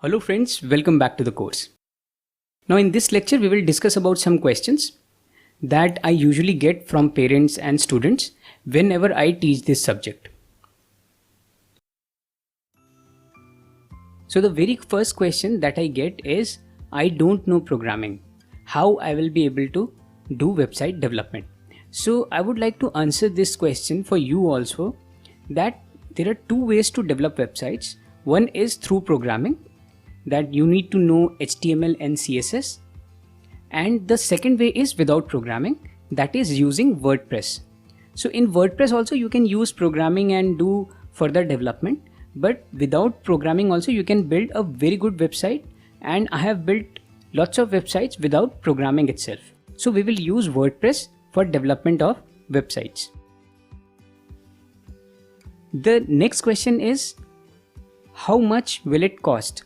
Hello friends, welcome back to the course. Now in this lecture we will discuss about some questions that I usually get from parents and students whenever I teach this subject. So the very first question that I get is, I don't know programming. How I will be able to do website development? So I would like to answer this question for you also, that there are two ways to develop websites. One is through programming, that you need to know HTML and CSS, and the second way is without programming, that is using WordPress. So in WordPress also you can use programming and do further development, but without programming also you can build a very good website, and I have built lots of websites without programming itself. So we will use WordPress for development of websites. The next question is, how much will it cost?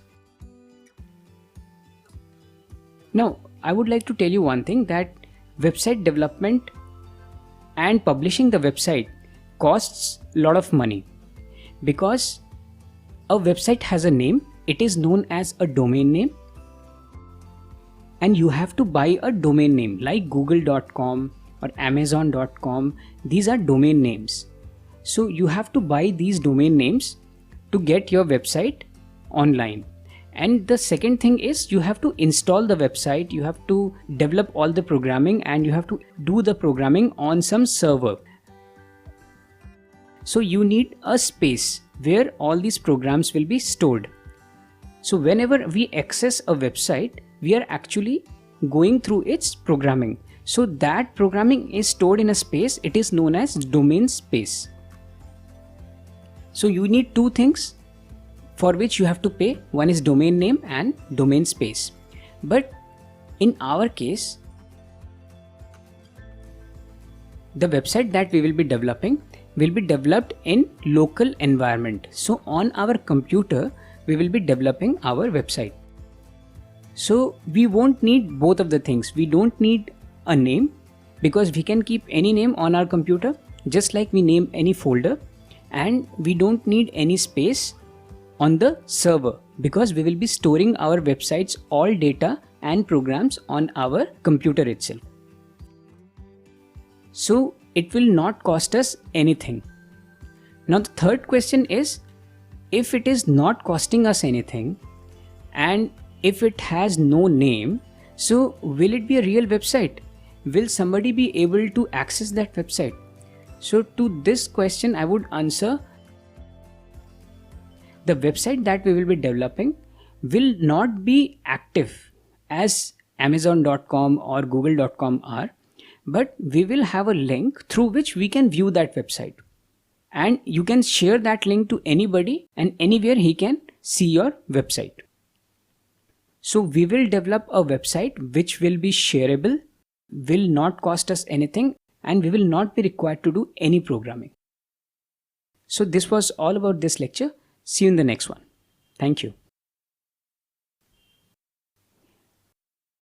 Now, I would like to tell you one thing, that website development and publishing the website costs a lot of money, because a website has a name, it is known as a domain name, and you have to buy a domain name like google.com or amazon.com. These are domain names. So you have to buy these domain names to get your website online. And the second thing is, you have to install the website, you have to develop all the programming, and you have to do the programming on some server. So you need a space where all these programs will be stored. So whenever we access a website, we are actually going through its programming. So that programming is stored in a space, it is known as domain space. So you need two things for which you have to pay. One is domain name and domain space. But in our case, the website that we will be developing will be developed in local environment. So on our computer, we will be developing our website. So we won't need both of the things. We don't need a name, because we can keep any name on our computer, just like we name any folder. And we don't need any space on the server, because we will be storing our website's all data and programs on our computer itself. So it will not cost us anything. Now the third question is, if it is not costing us anything and if it has no name, so will it be a real website? Will somebody be able to access that website? So to this question I would answer, the website that we will be developing will not be active as amazon.com or google.com are, but we will have a link through which we can view that website, and you can share that link to anybody, and anywhere he can see your website. So we will develop a website which will be shareable, will not cost us anything, and we will not be required to do any programming. So this was all about this lecture. See you in the next one. Thank you.